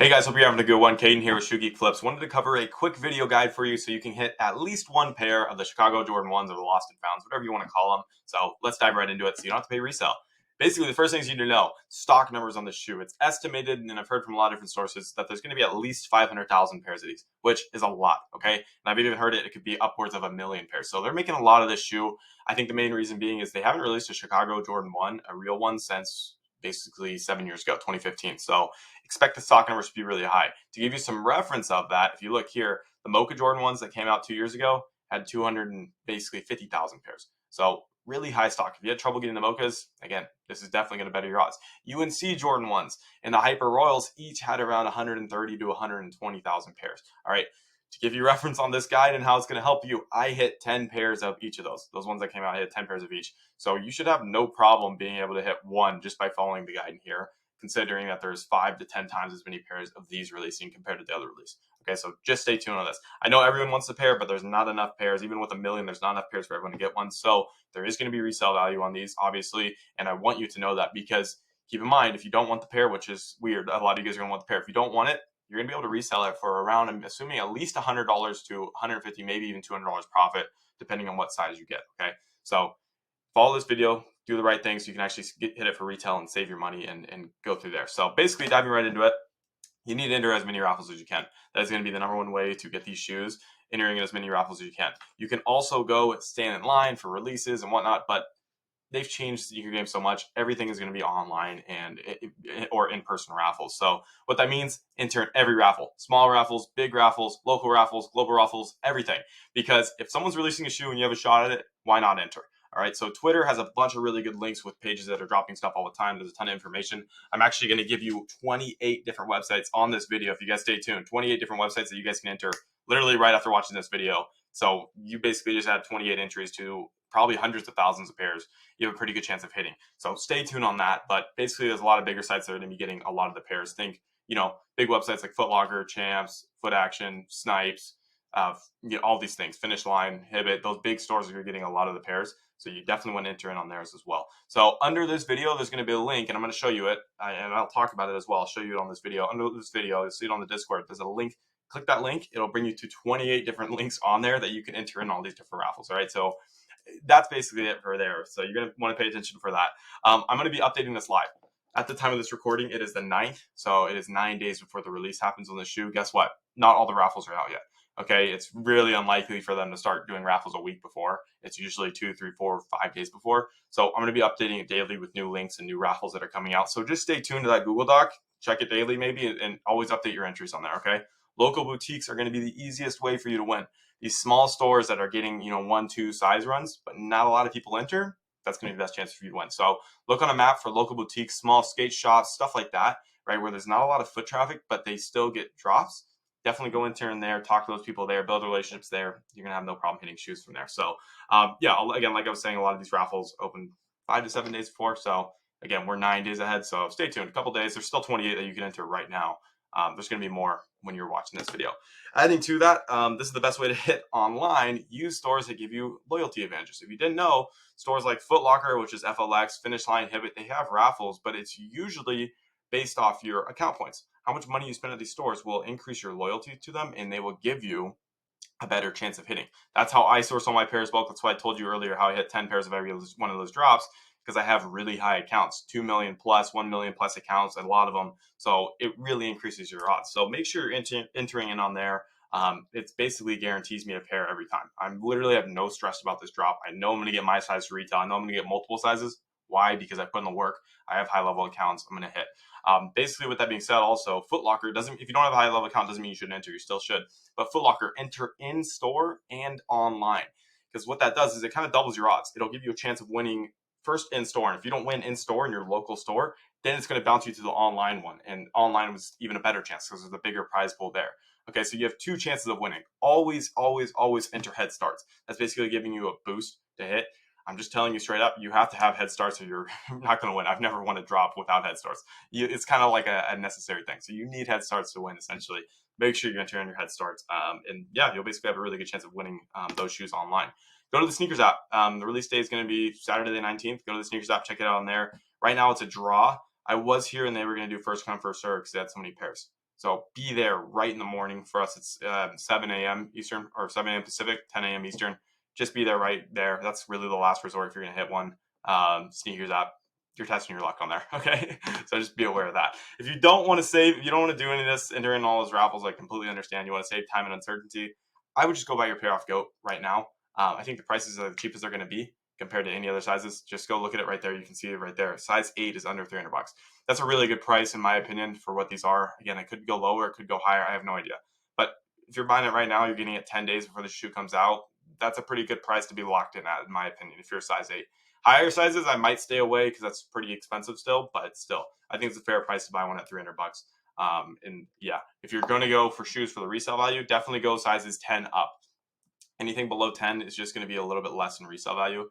Hey guys, hope you're having a good one. Caden here with Shoegeekflips. Wanted to cover a quick video guide for you so you can hit at least one pair of the Chicago Jordan 1s or the Lost and Founds, whatever you want to call them. So let's dive right into it so you don't have to pay resale. Basically, the first things you need to know, stock numbers on the shoe. It's estimated, and I've heard from a lot of different sources, that there's going to be at least 500,000 pairs of these, which is a lot, okay? And I've even heard it could be upwards of 1 million pairs. So they're making a lot of this shoe. I think the main reason being is they haven't released a Chicago Jordan 1, a real one, since basically 7 years ago, 2015. So expect the stock numbers to be really high. To give you some reference of that, if you look here, the Mocha Jordan ones that came out 2 years ago had 200 and basically 50,000 pairs. So really high stock. If you had trouble getting the Mochas, again, this is definitely going to better your odds. UNC Jordan ones and the Hyper Royals each had around 130 to 120,000 pairs. All right. To give you reference on this guide and how it's going to help you, I hit 10 pairs of each of those. Those ones that came out, I hit 10 pairs of each. So you should have no problem being able to hit one just by following the guide in here, considering that there's 5 to 10 times as many pairs of these releasing compared to the other release. Okay, so just stay tuned on this. I know everyone wants a pair, but there's not enough pairs. Even with 1 million, there's not enough pairs for everyone to get one. So there is going to be resale value on these, obviously, and I want you to know that, because keep in mind, if you don't want the pair, which is weird, a lot of you guys are going to want the pair. If you don't want it, you're going to be able to resell it for around, I'm assuming, at least $100 to $150, maybe even $200 profit, depending on what size you get, okay? So follow this video, do the right thing so you can actually hit it for retail and save your money and go through there. So basically, diving right into it, you need to enter as many raffles as you can. That is going to be the number one way to get these shoes, entering as many raffles as you can. You can also go stand in line for releases and whatnot, but they've changed the sneaker game so much. Everything is going to be online or in-person raffles. So what that means, enter in every raffle, small raffles, big raffles, local raffles, global raffles, everything. Because if someone's releasing a shoe and you have a shot at it, why not enter? All right, so Twitter has a bunch of really good links with pages that are dropping stuff all the time. There's a ton of information. I'm actually going to give you 28 different websites on this video. If you guys stay tuned, 28 different websites that you guys can enter literally right after watching this video. So you basically just add 28 entries to probably hundreds of thousands of pairs. You have a pretty good chance of hitting. So stay tuned on that. But basically, there's a lot of bigger sites that are going to be getting a lot of the pairs. Think, big websites like Foot Locker, Champs, Foot Action, Snipes, all these things, Finish Line, Hibbett. Those big stores are getting a lot of the pairs. So you definitely want to enter in on theirs as well. So under this video, there's going to be a link, and I'm going to show you it, and I'll talk about it as well. I'll show you it on this video. Under this video, you'll see it on the Discord. There's a link. Click that link. It'll bring you to 28 different links on there that you can enter in all these different raffles. All right, so that's basically it for there. So you're going to want to pay attention for that. I'm going to be updating this live. At the time of this recording, it is the 9th. So it is 9 days before the release happens on the shoe. Guess what? Not all the raffles are out yet. Okay, it's really unlikely for them to start doing raffles a week before. It's usually 2, 3, 4, 5 days before. So I'm going to be updating it daily with new links and new raffles that are coming out. So just stay tuned to that Google Doc. Check it daily maybe, and always update your entries on there, okay? Local boutiques are going to be the easiest way for you to win. These small stores that are getting, 1, 2 size runs, but not a lot of people enter, that's going to be the best chance for you to win. So look on a map for local boutiques, small skate shops, stuff like that, right, where there's not a lot of foot traffic, but they still get drops. Definitely go enter in there, talk to those people there, build relationships there. You're going to have no problem hitting shoes from there. So, again, like I was saying, a lot of these raffles open 5 to 7 days before. So, again, we're 9 days ahead. So stay tuned. A couple days. There's still 28 that you can enter right now. There's going to be more when you're watching this video. Adding to that, this is the best way to hit online. Use stores that give you loyalty advantages. If you didn't know, stores like Foot Locker, which is FLX, Finish Line, Hibbett, they have raffles, but it's usually based off your account points. How much money you spend at these stores will increase your loyalty to them, and they will give you a better chance of hitting. That's how I source all my pairs bulk. That's why I told you earlier how I hit 10 pairs of every one of those drops, because I have really high accounts, 2 million plus, 1 million plus accounts, a lot of them. So it really increases your odds. So make sure you're entering in on there. It basically guarantees me a pair every time. I literally have no stress about this drop. I know I'm going to get my size to retail. I know I'm going to get multiple sizes. Why? Because I put in the work. I have high level accounts. I'm going to hit. Basically, with that being said, also Foot Locker doesn't. If you don't have a high level account, doesn't mean you shouldn't enter. You still should. But Foot Locker, enter in store and online, because what that does is it kind of doubles your odds. It'll give you a chance of winning first in store, and if you don't win in store in your local store, then it's going to bounce you to the online one, and online was even a better chance because there's a bigger prize pool there. Okay, so you have 2 chances of winning. Always, always, always enter head starts. That's basically giving you a boost to hit. I'm just telling you straight up, you have to have head starts or you're not going to win. I've never won a drop without head starts. It's kind of like a necessary thing. So you need head starts to win, essentially. Make sure you enter in your head starts. You'll basically have a really good chance of winning those shoes online. Go to the sneakers app. The release day is going to be Saturday the 19th. Go to the sneakers app, check it out on there. Right now it's a draw. I was here and they were going to do first come, first serve because they had so many pairs. So be there right in the morning. For us, it's 7 a.m. Eastern or 7 a.m. Pacific, 10 a.m. Eastern. Just be there right there. That's really the last resort if you're going to hit one. Sneakers app, you're testing your luck on there. Okay. So just be aware of that. If you don't want to save, if you don't want to do any of this, enter in all those raffles, I completely understand. You want to save time and uncertainty. I would just go buy your pair off GOAT right now. I think the prices are the cheapest they're going to be compared to any other sizes. Just go look at it right there. You can see it right there. Size 8 is under $300. That's a really good price in my opinion for what these are. Again, it could go lower, it could go higher. I have no idea. But if you're buying it right now, you're getting it 10 days before the shoe comes out. That's a pretty good price to be locked in at, in my opinion, if you're a size 8. Higher sizes, I might stay away because that's pretty expensive still, but still, I think it's a fair price to buy one at $300. And yeah, if you're going to go for shoes for the resale value, definitely go sizes 10 up. Anything below 10 is just going to be a little bit less in resale value.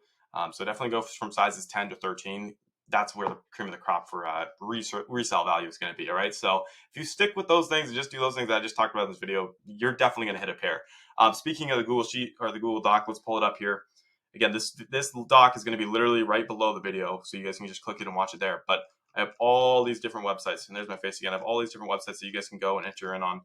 So definitely go from sizes 10 to 13. That's where the cream of the crop for resale value is going to be. All right. So if you stick with those things and just do those things that I just talked about in this video, you're definitely going to hit a pair. Speaking of the Google Sheet or the Google Doc, let's pull it up here. Again, this doc is going to be literally right below the video, so you guys can just click it and watch it there. But I have all these different websites, and there's my face again. I have all these different websites that you guys can go and enter in on.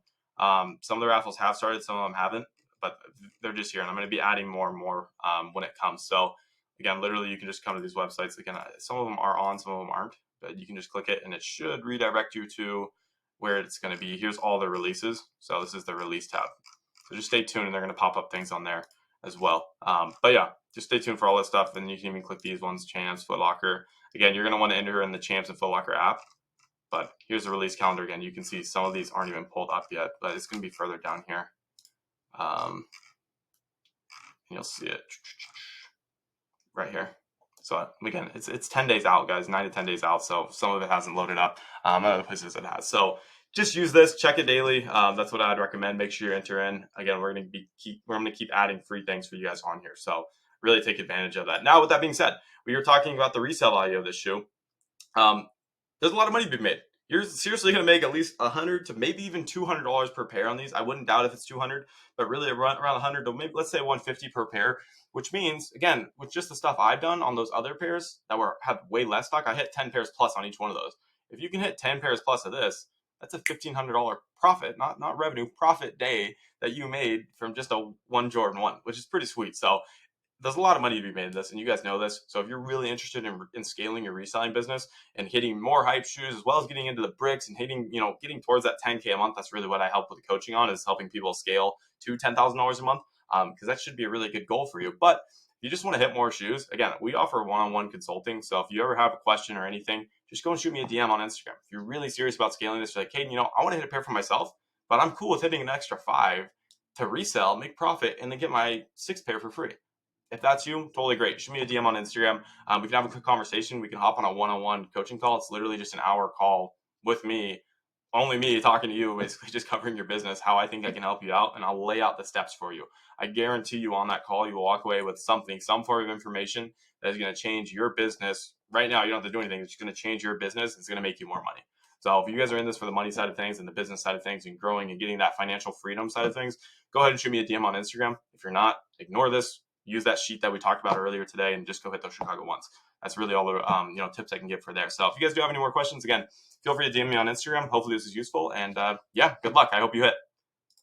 Some of the raffles have started, some of them haven't, but they're just here, and I'm going to be adding more and more when it comes. So again, literally, you can just come to these websites. Again, some of them are on, some of them aren't, but you can just click it, and it should redirect you to where it's going to be. Here's all the releases. So this is the release tab. So just stay tuned, and they're going to pop up things on there as well. But yeah, just stay tuned for all this stuff. And you can even click these ones, Champs, Foot Locker. Again, you're going to want to enter in the Champs and Foot Locker app. But here's the release calendar again. You can see some of these aren't even pulled up yet, but it's going to be further down here. You'll see it right here. So again, it's 10 days out, guys, 9 to 10 days out. So some of it hasn't loaded up. Other places it has. So just use this, check it daily. That's what I'd recommend. Make sure you enter in. Again, we're going to keep adding free things for you guys on here. So really take advantage of that. Now, with that being said, we were talking about the resale value of this shoe. There's a lot of money to be made. You're seriously going to make at least $100 to maybe even $200 per pair on these. I wouldn't doubt if it's $200, but really around $100 to maybe, let's say, $150 per pair, which means, again, with just the stuff I've done on those other pairs that have way less stock, I hit 10 pairs plus on each one of those. If you can hit 10 pairs plus of this, that's a $1,500 profit, not revenue, profit day that you made from just a one Jordan 1, which is pretty sweet. So there's a lot of money to be made in this, and you guys know this. So if you're really interested in scaling your reselling business and hitting more hype shoes, as well as getting into the bricks and getting towards that 10K a month, that's really what I help with the coaching on, is helping people scale to $10,000 a month, because that should be a really good goal for you. But if you just want to hit more shoes, again, we offer one-on-one consulting. So if you ever have a question or anything, just go and shoot me a DM on Instagram. If you're really serious about scaling this, you're like, hey, I want to hit a pair for myself, but I'm cool with hitting an extra 5 to resell, make profit, and then get my 6th pair for free. If that's you, totally great. Shoot me a DM on Instagram. We can have a quick conversation. We can hop on a one-on-one coaching call. It's literally just an hour call with me, only me talking to you, basically just covering your business, how I think I can help you out, and I'll lay out the steps for you. I guarantee you on that call, you will walk away with some form of information that is going to change your business. Right now, you don't have to do anything. It's just going to change your business. It's going to make you more money. So if you guys are in this for the money side of things and the business side of things and growing and getting that financial freedom side of things, go ahead and shoot me a DM on Instagram. If you're not, ignore this. Use that sheet that we talked about earlier today and just go hit those Chicago ones. That's really all the tips I can give for there. So if you guys do have any more questions, again, feel free to DM me on Instagram. Hopefully this is useful. And yeah, good luck. I hope you hit.